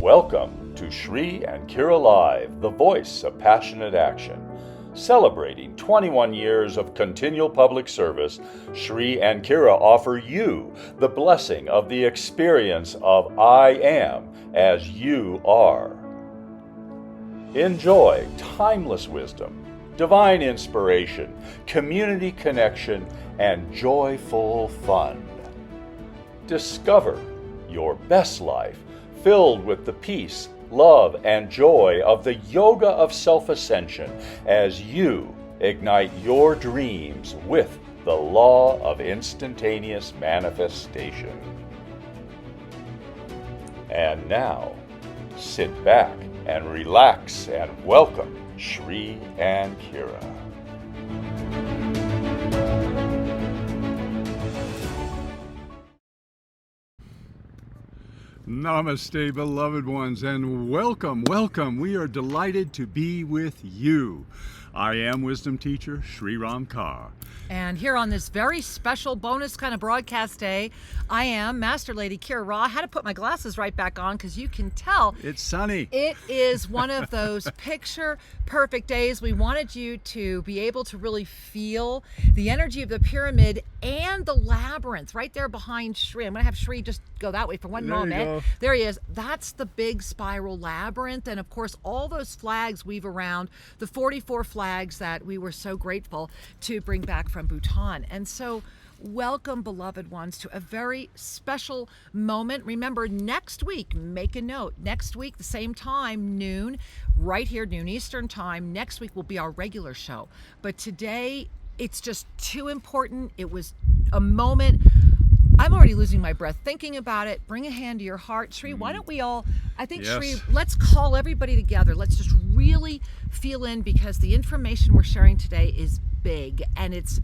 Welcome to Shri and Kira Live, the voice of passionate action. Celebrating 21 years of continual public service, Shri and Kira offer you the blessing of the experience of I am as you are. Enjoy timeless wisdom, divine inspiration, community connection, and joyful fun. Discover your best life filled with the peace, love, and joy of the Yoga of Self-Ascension as you ignite your dreams with the Law of Instantaneous Manifestation. And now, sit back and relax and welcome Shri and Kira. Namaste, beloved ones, and welcome. We are delighted to be with you. I am wisdom teacher Sri Ram Kaur. And here on this very special bonus kind of broadcast day, I am Master Lady Kira Ra. I had to put my glasses right back on because you can tell it's sunny. It is one of those picture perfect days. We wanted you to be able to really feel the energy of the pyramid and the labyrinth right there behind Shri. I'm going to have Shri just go that way for one moment. There he is. That's the big spiral labyrinth. And of course, all those flags weave around, the 44 flags that we were so grateful to bring back from Bhutan. And so welcome, beloved ones, to a very special moment. Remember, next week, make a note, next week, the same time, noon, right here, noon Eastern time, next week will be our regular show. But today, it's just too important. It was a moment. I'm already losing my breath thinking about it. Bring a hand to your heart. Shri, why don't we all, I think, yes. Shri, let's call everybody together. Let's just really feel in, because the information we're sharing today is big, and it's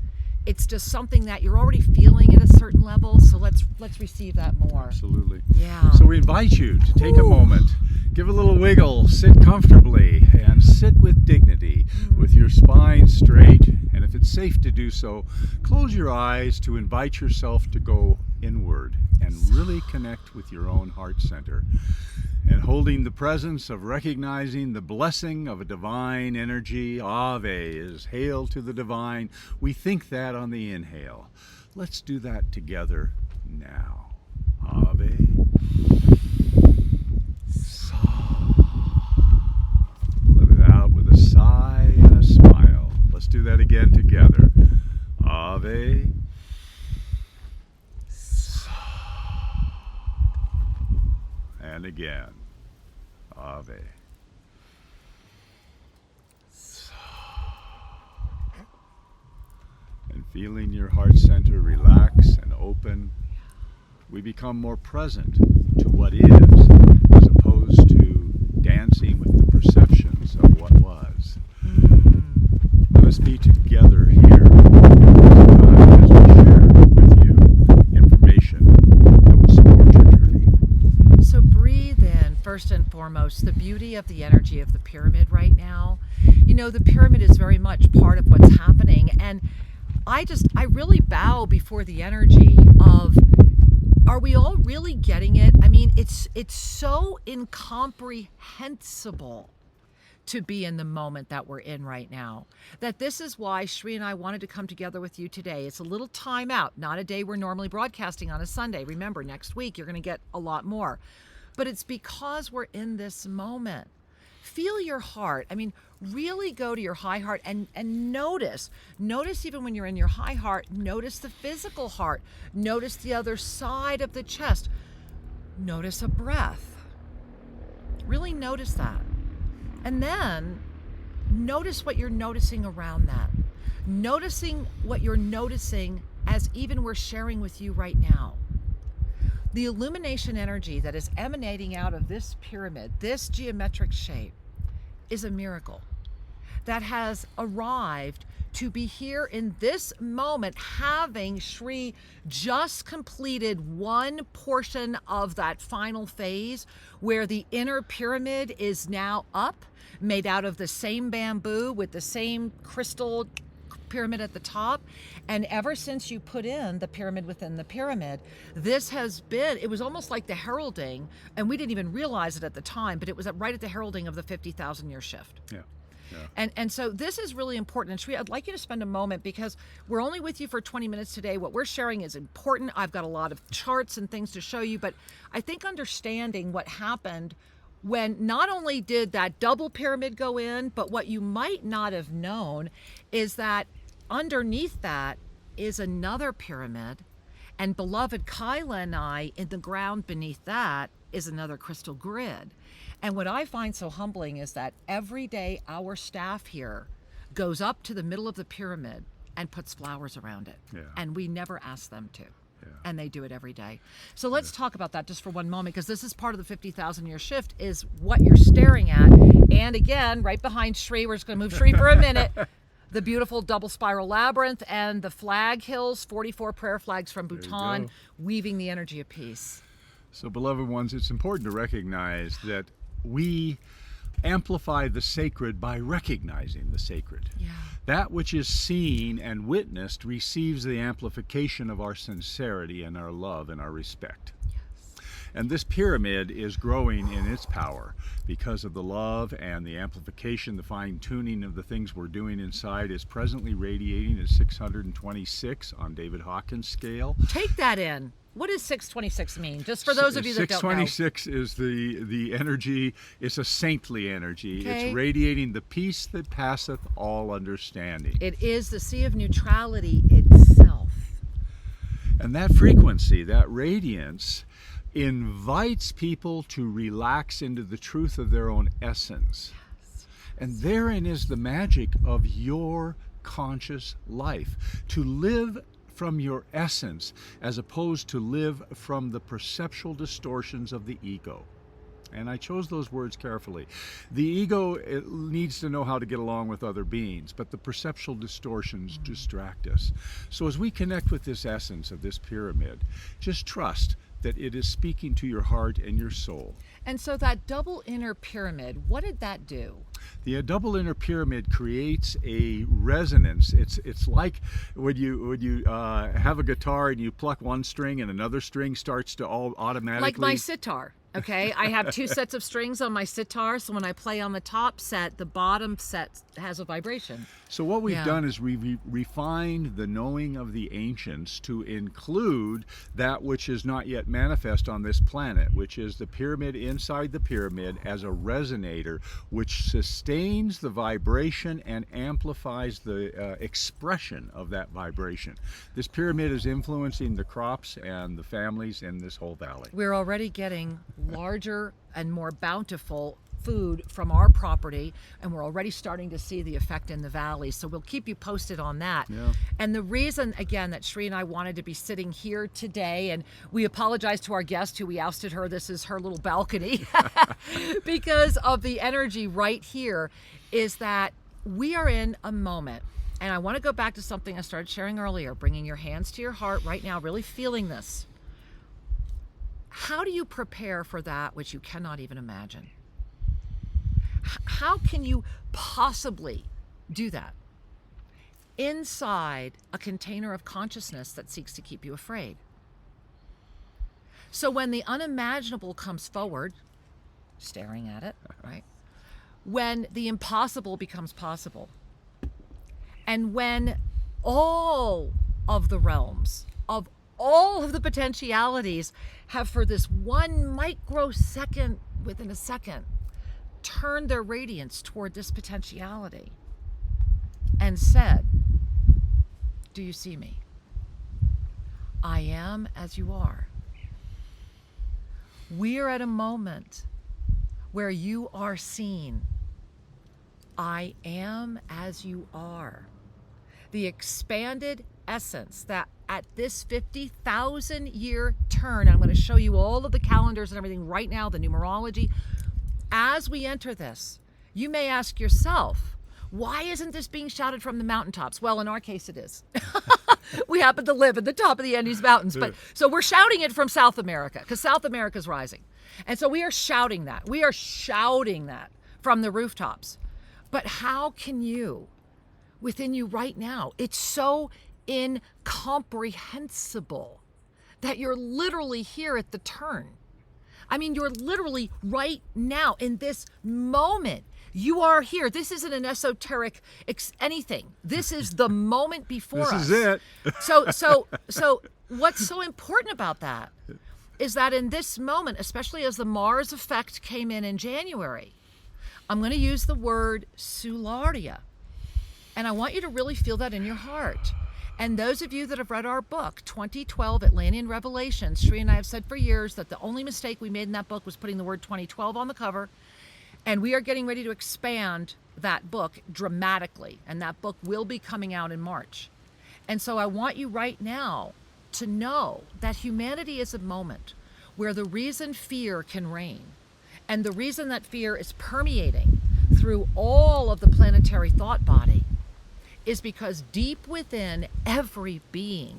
just something that you're already feeling at a certain level. So let's receive that more. Absolutely. Yeah. So we invite you to take a moment, give a little wiggle, sit comfortably, and sit with dignity, with your spine straight. And if it's safe to do so, close your eyes to invite yourself to go inward and really connect with your own heart center. And holding the presence of recognizing the blessing of a divine energy, Ave is hail to the divine. We think that on the inhale. Let's do that together now. Ave. Let it out with a sigh and a smile. Let's do that again together. Ave. And again. Ave. And feeling your heart center relax and open, we become more present to what is, as opposed to dancing with the perceptions of what was. Let us be together here as we share with you information that will support your journey. So breathe in, first and foremost, the beauty of the energy of the pyramid right now. You know, the pyramid is very much part of what's happening. And I really bow before the energy of, are we all really getting it? I mean, it's so incomprehensible to be in the moment that we're in right now, that this is why Shri and I wanted to come together with you today. It's a little time out, not a day we're normally broadcasting on a Sunday. Remember, next week you're going to get a lot more. But it's because we're in this moment. Feel your heart. I mean, really go to your high heart and notice even when you're in your high heart, notice the physical heart. Notice the other side of the chest. Notice a breath. Really notice that. And then notice what you're noticing around that. Noticing what you're noticing as even we're sharing with you right now. The illumination energy that is emanating out of this pyramid, this geometric shape, is a miracle that has arrived to be here in this moment, having Shri just completed one portion of that final phase where the inner pyramid is now up, made out of the same bamboo with the same crystal pyramid at the top. And ever since you put in the pyramid within the pyramid, this has been, it was almost like the heralding, and we didn't even realize it at the time, but it was right at the heralding of the 50,000 year shift. Yeah. Yeah. And so this is really important. And Sri, I'd like you to spend a moment, because we're only with you for 20 minutes today. What we're sharing is important. I've got a lot of charts and things to show you, but I think understanding what happened when not only did that double pyramid go in, but what you might not have known is that underneath that is another pyramid, and beloved Kyla and I, in the ground beneath that is another crystal grid. And what I find so humbling is that every day our staff here goes up to the middle of the pyramid and puts flowers around it. Yeah. And we never ask them to. Yeah. And they do it every day. So let's talk about that just for one moment, because this is part of the 50,000 year shift, is what you're staring at. And again, right behind Sri, we're just going to move Sri for a minute, the beautiful double spiral labyrinth and the flag hills, 44 prayer flags from Bhutan, weaving the energy of peace. So, beloved ones, it's important to recognize that we amplify the sacred by recognizing the sacred. Yeah. That which is seen and witnessed receives the amplification of our sincerity and our love and our respect. Yes. And this pyramid is growing in its power because of the love and the amplification, the fine-tuning of the things we're doing inside is presently radiating at 626 on David Hawkins' scale. Take that in. What does 626 mean? Just for those of you that don't know. 626 is the energy. It's a saintly energy. Okay. It's radiating the peace that passeth all understanding. It is the sea of neutrality itself. And that frequency, that radiance, invites people to relax into the truth of their own essence. Yes. And therein is the magic of your conscious life. To live from your essence, as opposed to live from the perceptual distortions of the ego. And I chose those words carefully. The ego, it needs to know how to get along with other beings, but the perceptual distortions distract us. So as we connect with this essence of this pyramid, just trust that it is speaking to your heart and your soul. And so that double inner pyramid, what did that do? The double inner pyramid creates a resonance. It's like when you have a guitar and you pluck one string and another string starts to all automatically. Like my sitar. Okay, I have two sets of strings on my sitar, so when I play on the top set, the bottom set has a vibration. So what we've done is we've refined the knowing of the ancients to include that which is not yet manifest on this planet, which is the pyramid inside the pyramid as a resonator, which sustains the vibration and amplifies the expression of that vibration. This pyramid is influencing the crops and the families in this whole valley. We're already getting larger and more bountiful food from our property, and we're already starting to see the effect in the valley. So we'll keep you posted on that. Yeah. And the reason, again, that Sri and I wanted to be sitting here today, and we apologize to our guest who we ousted her, this is her little balcony, because of the energy right here, is that we are in a moment. And I want to go back to something I started sharing earlier, bringing your hands to your heart right now, really feeling this. How do you prepare for that which you cannot even imagine? How can you possibly do that inside a container of consciousness that seeks to keep you afraid? So when the unimaginable comes forward, staring at it, right? When the impossible becomes possible, and when all of the realms of all of the potentialities have, for this one microsecond within a second, turned their radiance toward this potentiality and said, do you see me? I am as you are. We are at a moment where you are seen. I am as you are. The expanded essence that at this 50,000 year turn, I'm going to show you all of the calendars and everything right now, the numerology. As we enter this, you may ask yourself, why isn't this being shouted from the mountaintops? Well, in our case, it is. We happen to live at the top of the Andes Mountains, but so we're shouting it from South America because South America is rising. And so we are shouting that. We are shouting that from the rooftops. But how can you, within you right now. It's so incomprehensible that you're literally here at the turn. I mean, you're literally right now in this moment. You are here. This isn't an esoteric anything. This is the moment before us. This is it. So what's so important about that is that in this moment, especially as the Mars effect came in January, I'm going to use the word Sularia. And I want you to really feel that in your heart. And those of you that have read our book, 2012 Atlantean Revelations, Sri and I have said for years that the only mistake we made in that book was putting the word 2012 on the cover. And we are getting ready to expand that book dramatically. And that book will be coming out in March. And so I want you right now to know that humanity is a moment where the reason fear can reign, and the reason that fear is permeating through all of the planetary thought body, is because deep within every being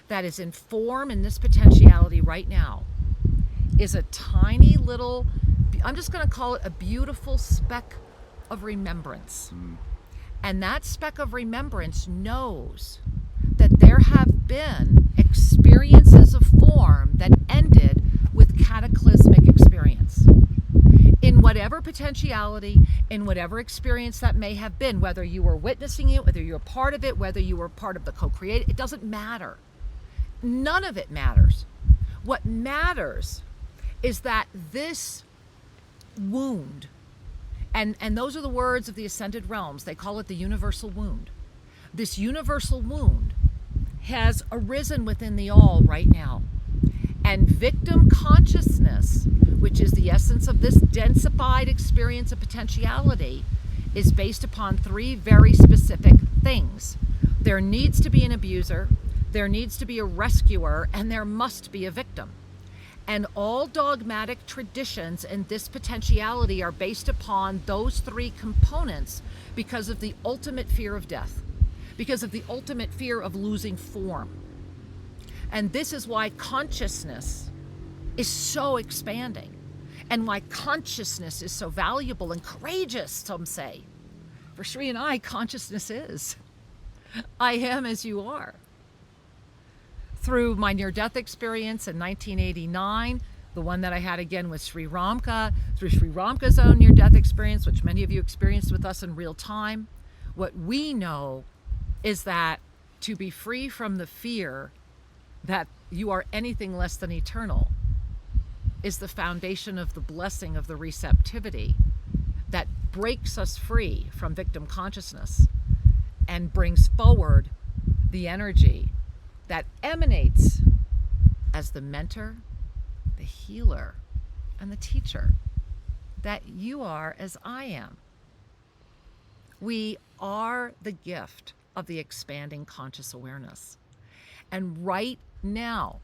that is in form in this potentiality right now is a tiny little, I'm just going to call it a beautiful speck of remembrance. And that speck of remembrance knows that there have been experiences of form that ended with cataclysmic experience. In whatever potentiality, in whatever experience that may have been, whether you were witnessing it, whether you were part of it, whether you were part of the co-create, it doesn't matter. None of it matters. What matters is that this wound, and those are the words of the ascended realms, they call it the universal wound. This universal wound has arisen within the all right now. And victim consciousness, which is the essence of this densified experience of potentiality, is based upon three very specific things. There needs to be an abuser, there needs to be a rescuer, and there must be a victim. And all dogmatic traditions in this potentiality are based upon those three components because of the ultimate fear of death, because of the ultimate fear of losing form. And this is why consciousness is so expanding, and why consciousness is so valuable and courageous, some say. For Sri and I, consciousness is. I am as you are. Through my near-death experience in 1989, the one that I had again with Sri Ramka, through Sri Ramka's own near-death experience, which many of you experienced with us in real time, what we know is that to be free from the fear that you are anything less than eternal is the foundation of the blessing of the receptivity that breaks us free from victim consciousness and brings forward the energy that emanates as the mentor, the healer, and the teacher that you are as I am. We are the gift of the expanding conscious awareness. And right now,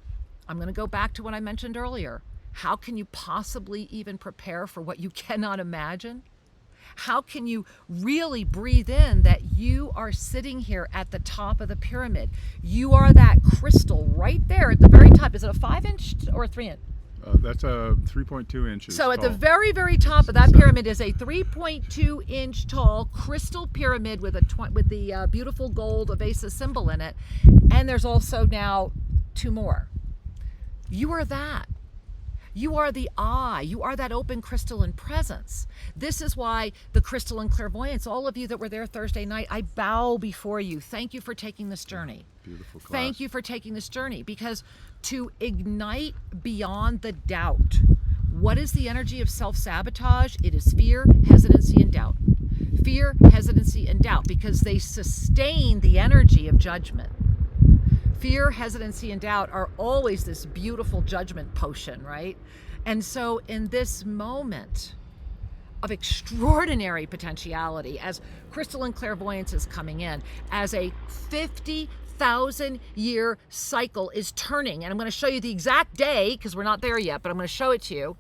I'm going to go back to what I mentioned earlier. How can you possibly even prepare for what you cannot imagine? How can you really breathe in that you are sitting here at the top of the pyramid? You are that crystal right there at the very top. Is it a 5-inch or a 3-inch? That's a 3.2 inches. So at tall. the very, very top of that pyramid is a 3.2-inch tall crystal pyramid with the beautiful gold Avesa symbol in it. And there's also now 2 more. You are that. You are the eye. You are that open crystalline presence. This is why the crystalline clairvoyance, all of you that were there Thursday night, I bow before you. Thank you for taking this journey. Beautiful class. Thank you for taking this journey, because to ignite beyond the doubt, what is the energy of self-sabotage? It is fear, hesitancy, and doubt. Fear, hesitancy, and doubt, because they sustain the energy of judgment. Fear, hesitancy, and doubt are always this beautiful judgment potion, right? And so in this moment of extraordinary potentiality, as crystalline clairvoyance is coming in, as a 50,000-year cycle is turning, and I'm going to show you the exact day, because we're not there yet, but I'm going to show it to you.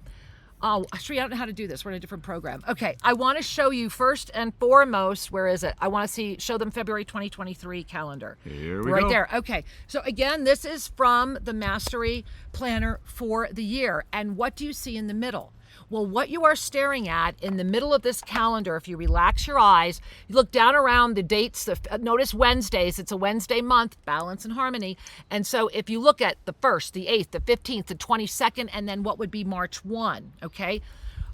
Oh, Sri, I don't know how to do this. We're in a different program. Okay, I want to show you first and foremost, where is it? I want to show them February 2023 calendar. Here we go. Right there. Okay, so again, this is from the Mastery Planner for the year. And what do you see in the middle? Well, what you are staring at in the middle of this calendar, if you relax your eyes, you look down around the dates, notice Wednesdays, it's a Wednesday month, balance and harmony. And so if you look at the 1st, the 8th, the 15th, the 22nd, and then what would be March 1, okay?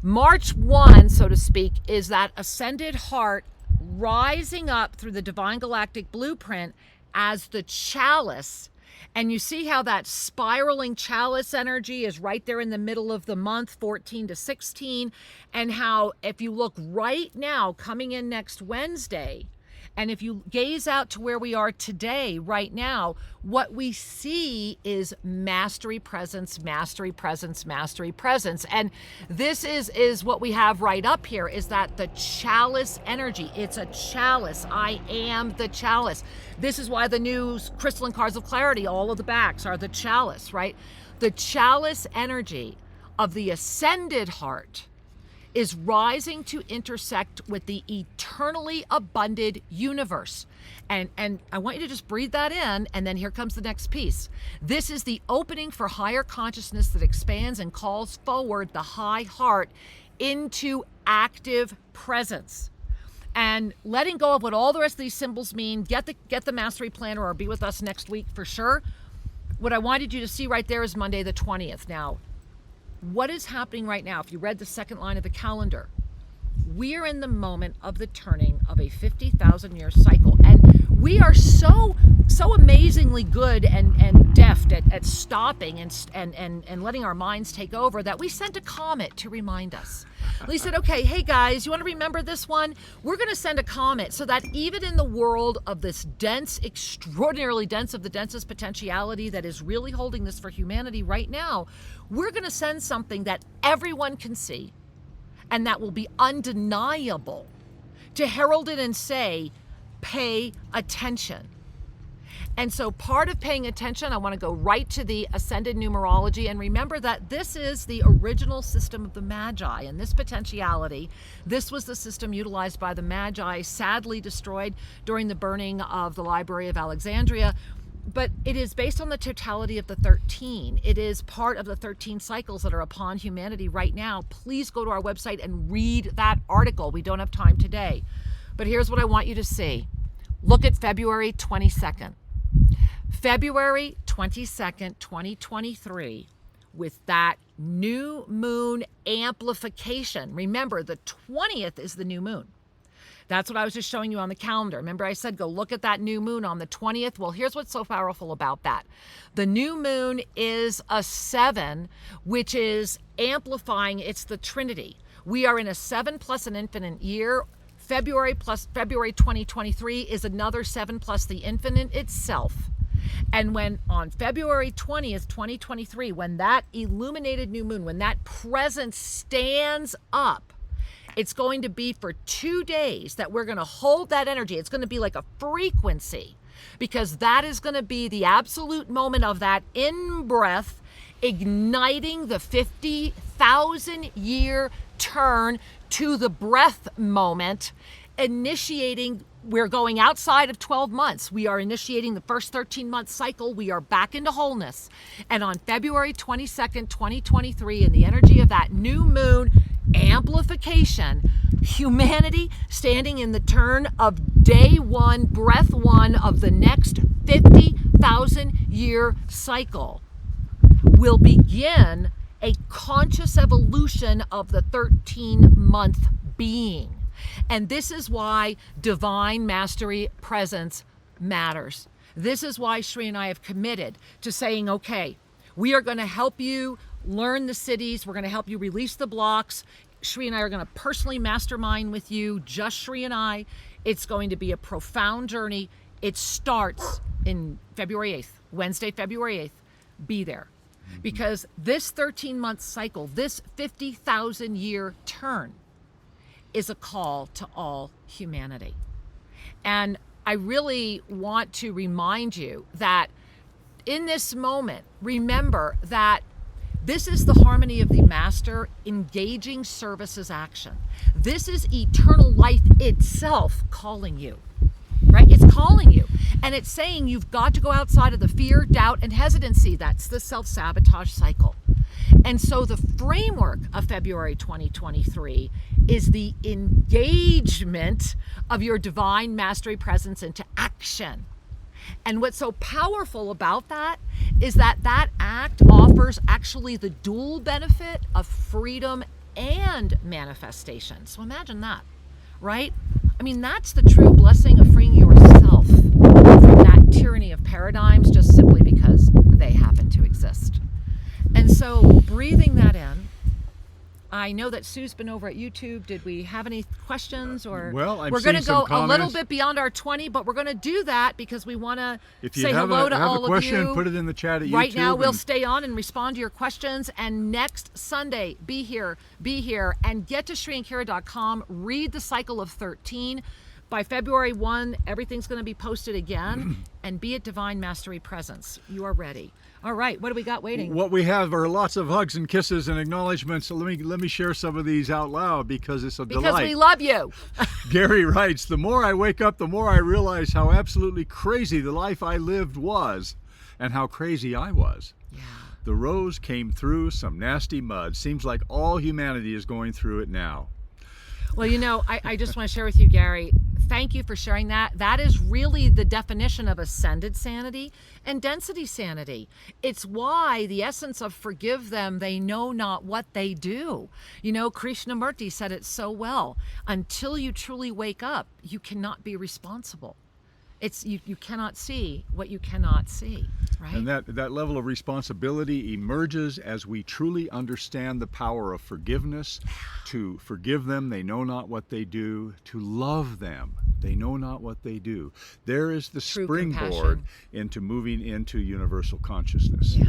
March 1, so to speak, is that ascended heart rising up through the divine galactic blueprint as the chalice. And you see how that spiraling chalice energy is right there in the middle of the month, 14 to 16, and how if you look right now, coming in next Wednesday, and if you gaze out to where we are today, right now, what we see is mastery presence, mastery presence, mastery presence. And this is what we have right up here, is that the chalice energy. It's a chalice. I am the chalice. This is why the new crystalline cards of clarity, all of the backs are the chalice, right? The chalice energy of the ascended heart is rising to intersect with the eternally abundant universe. And I want you to just breathe that in, and then here comes the next piece. This is the opening for higher consciousness that expands and calls forward the high heart into active presence. And letting go of what all the rest of these symbols mean, get the mastery planner or be with us next week for sure. What I wanted you to see right there is Monday the 20th. Now, what is happening right now? If you read the second line of the calendar, we are in the moment of the turning of a 50,000 year cycle. And we are so amazingly good and deft at stopping and letting our minds take over that we sent a comet to remind us. We said, okay, hey guys, you want to remember this one? We're going to send a comet so that even in the world of this dense, extraordinarily dense, of the densest potentiality that is really holding this for humanity right now, we're going to send something that everyone can see and that will be undeniable to herald it and say, pay attention. And so part of paying attention, I want to go right to the Ascended Numerology, and remember that this is the original system of the Magi, and this potentiality, this was the system utilized by the Magi, sadly destroyed during the burning of the Library of Alexandria. But it is based on the totality of the 13. It is part of the 13 cycles that are upon humanity right now. Please go to our website and read that article. We don't have time today. But here's what I want you to see. Look at February 22nd. February 22nd, 2023, with that new moon amplification. Remember, the 20th is the new moon. That's what I was just showing you on the calendar. Remember I said, go look at that new moon on the 20th? Well, here's what's so powerful about that. The new moon is a 7, which is amplifying. It's the Trinity. We are in a 7 plus an infinite year. February plus February 2023 is another 7 plus the infinite itself. And when on February 20th, 2023, when that illuminated new moon, when that presence stands up, it's going to be for 2 days that we're going to hold that energy. It's going to be like a frequency, because that is going to be the absolute moment of that in-breath, igniting the 50,000 year turn to the breath moment, initiating. We're going outside of 12 months. We are initiating the first 13-month cycle. We are back into wholeness. And on February 22nd, 2023, in the energy of that new moon amplification, humanity standing in the turn of day 1, breath 1 of the next 50,000 year cycle will begin a conscious evolution of the 13-month being. And this is why divine mastery presence matters. This is why Shri and I have committed to saying, okay, we are going to help you learn the cities. We're going to help you release the blocks. Shri and I are going to personally mastermind with you, just Shri and I. It's going to be a profound journey. It starts in February 8th, Wednesday, February 8th. Be there. Because this 13-month cycle, this 50,000 year turn, is a call to all humanity. And I really want to remind you that in this moment, remember that this is the harmony of the master engaging service as action. This is eternal life itself calling you, right? It's calling you. And it's saying you've got to go outside of the fear, doubt, and hesitancy. That's the self-sabotage cycle. And so the framework of February 2023 is the engagement of your divine mastery presence into action. And what's so powerful about that is that that act offers actually the dual benefit of freedom and manifestation. So imagine that, right? I mean, that's the true blessing of freeing yourself from that tyranny of paradigms just simply because they happen to exist. And so breathing that in, I know that Sue's been over at YouTube. Did we have any questions? Or well, we're going to go a little bit beyond our 20, but we're going to do that because we want to say hello to all of you. If you have a question, put it in the chat at YouTube. Right now, we'll stay on and respond to your questions. And next Sunday, be here, and get to ShriAndKira.com. Read the Cycle of 13. By February 1, everything's going to be posted again. And be at Divine Mastery Presence. You are ready. All right, what do we got waiting? What we have are lots of hugs and kisses and acknowledgments. So let me share some of these out loud because it's a delight. Because we love you. Gary writes, the more I wake up, the more I realize how absolutely crazy the life I lived was and how crazy I was. Yeah. The rose came through some nasty mud. Seems like all humanity is going through it now. Well, you know, I just want to share with you, Gary, thank you for sharing that. That is really the definition of ascended sanity and density sanity. It's why the essence of forgive them, they know not what they do. You know, Krishnamurti said it so well. Until you truly wake up, you cannot be responsible. It's you cannot see what you cannot see, right? And that level of responsibility emerges as we truly understand the power of forgiveness. To forgive them, they know not what they do. To love them, they know not what they do. There is the True springboard compassion. into moving into universal consciousness. Yeah.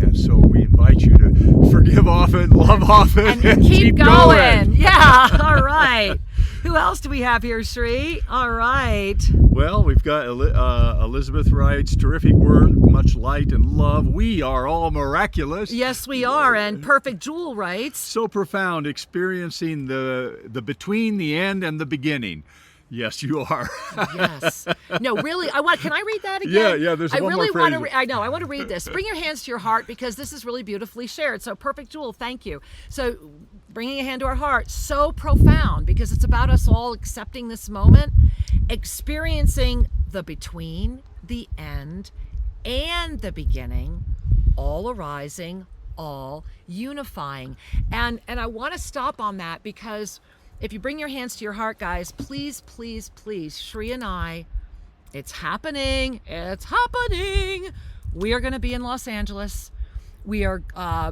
And so we invite you to forgive often, love often, and keep going. Yeah, all right. Who else do we have here, Shri? All right. Well, we've got Elizabeth writes, terrific work, much light and love. We are all miraculous. Yes, we are. And Perfect Jewel writes, so profound, experiencing the between the end and the beginning. Yes, you are. Yes. No, really. Can I read that again? Yeah. There's I one really more want phrase. to. I know. I want to read this. Bring your hands to your heart because this is really beautifully shared. So, Perfect Jewel, thank you. So, bringing a hand to our heart, so profound because it's about us all accepting this moment, experiencing the between, the end, and the beginning, all arising, all unifying. And I want to stop on that because if you bring your hands to your heart, guys, please, please, please, Shri and I, it's happening. It's happening. We are going to be in Los Angeles. We are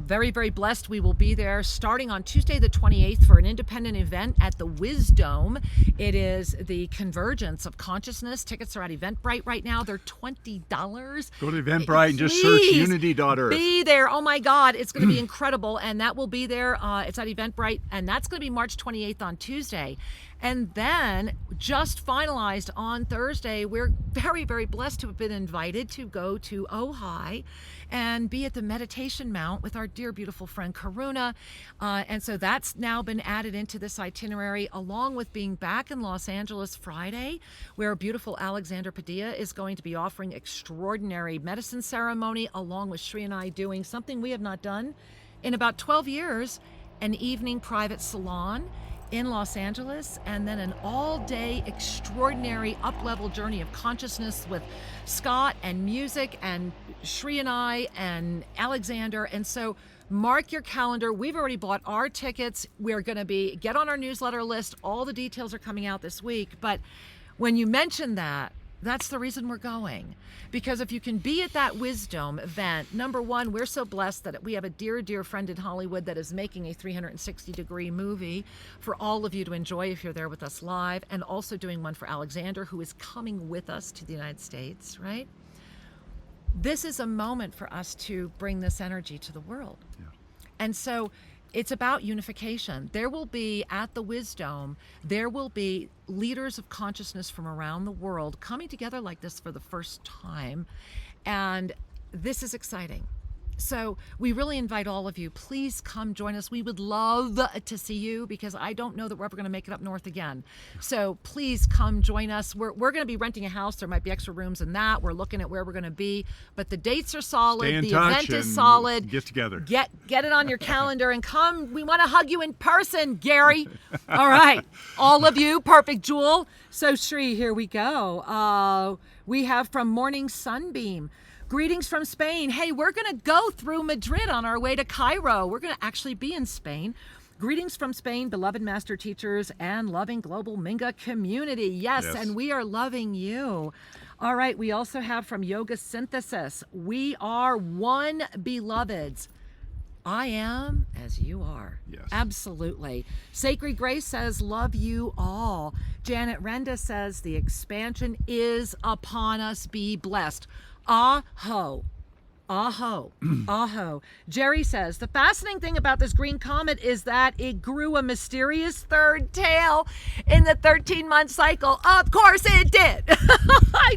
very, very blessed. We will be there starting on Tuesday the 28th for an independent event at the Wisdom. It is the convergence of consciousness. Tickets are at Eventbrite right now. They're $20. Go to Eventbrite and just search unity.earth. Be there. Oh my God, it's going to be incredible. And that will be there. It's at Eventbrite. And that's going to be March 28th on Tuesday. And then just finalized on Thursday, we're very, very blessed to have been invited to go to Ojai and be at the Meditation Mount with our dear, beautiful friend Karuna. And so that's now been added into this itinerary, along with being back in Los Angeles Friday, where beautiful Alexander Padilla is going to be offering extraordinary medicine ceremony, along with Shri and I doing something we have not done in about 12 years, an evening private salon in Los Angeles, and then an all-day extraordinary up-level journey of consciousness with Scott and music and Shri and I and Alexander. And so mark your calendar. We've already bought our tickets. We're going to get on our newsletter list. All the details are coming out this week. But when you mention that, that's the reason we're going. Because if you can be at that Wisdom event, number one, we're so blessed that we have a dear, dear friend in Hollywood that is making a 360-degree movie for all of you to enjoy if you're there with us live, and also doing one for Alexander, who is coming with us to the United States, right? This is a moment for us to bring this energy to the world. Yeah. And so it's about unification. There will be, at the Wisdom, there will be leaders of consciousness from around the world coming together like this for the first time. And this is exciting. So we really invite all of you, please come join us. We would love to see you because I don't know that we're ever going to make it up north again. So please come join us. We're going to be renting a house. There might be extra rooms in that. We're looking at where we're going to be, but the dates are solid. Stay in the touch event is and solid. get together. Get it on your calendar and come. We want to hug you in person, Gary. All right. All of you. Perfect, Jewel. So Shri, here we go. We have from Morning Sunbeam. Greetings from Spain. Hey, we're going to go through Madrid on our way to Cairo. We're going to actually be in Spain. Greetings from Spain, beloved master teachers and loving global Minga community. Yes, and we are loving you. All right, we also have from Yoga Synthesis. We are one, beloveds. I am as you are. Yes. Absolutely. Sacred Grace says, love you all. Janet Renda says, the expansion is upon us. Be blessed. Aho. Aho. Aho. Jerry says, the fascinating thing about this green comet is that it grew a mysterious third tail in the 13-month cycle. Of course it did.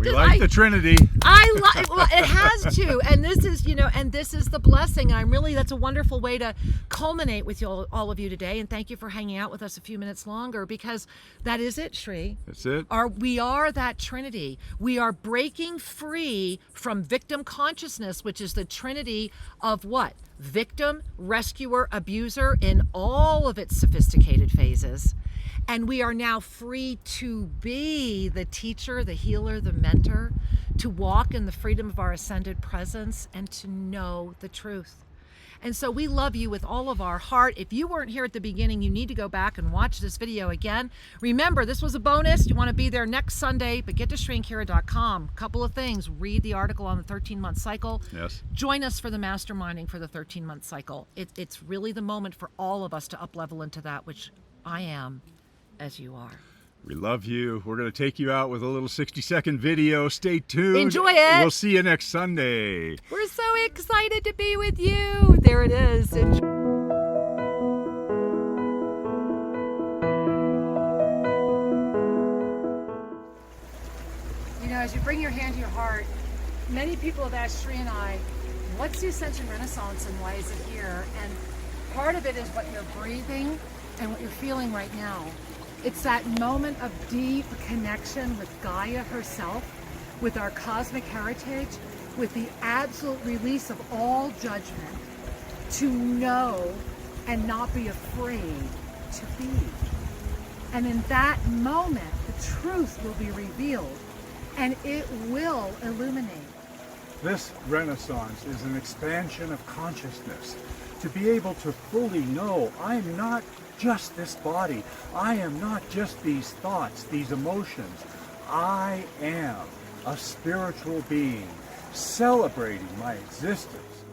We like the Trinity. Well, it has to. And this is, and this is the blessing. And that's a wonderful way to culminate with all of you today. And thank you for hanging out with us a few minutes longer, because that is it, Shri. That's it. We are that Trinity. We are breaking free from victim consciousness, which is the Trinity of what? Victim, rescuer, abuser in all of its sophisticated phases. And we are now free to be the teacher, the healer, the mentor, to walk in the freedom of our ascended presence and to know the truth. And so we love you with all of our heart. If you weren't here at the beginning, you need to go back and watch this video again. Remember, this was a bonus. You want to be there next Sunday, but get to shrinkira.com. Couple of things. Read the article on the 13-month cycle. Yes. Join us for the masterminding for the 13-month cycle. It's really the moment for all of us to up-level into that, which I am as you are. We love you. We're going to take you out with a little 60-second video. Stay tuned. Enjoy it. We'll see you next Sunday. We're so excited to be with you. There it is. Enjoy. As you bring your hand to your heart, many people have asked Shri and I, what's the Ascension Renaissance and why is it here? And part of it is what you're breathing and what you're feeling right now. It's that moment of deep connection with Gaia herself, with our cosmic heritage, with the absolute release of all judgment, to know and not be afraid to be. And in that moment, the truth will be revealed and it will illuminate. This Renaissance is an expansion of consciousness. To be able to fully know, I'm not just this body. I am not just these thoughts, these emotions. I am a spiritual being celebrating my existence.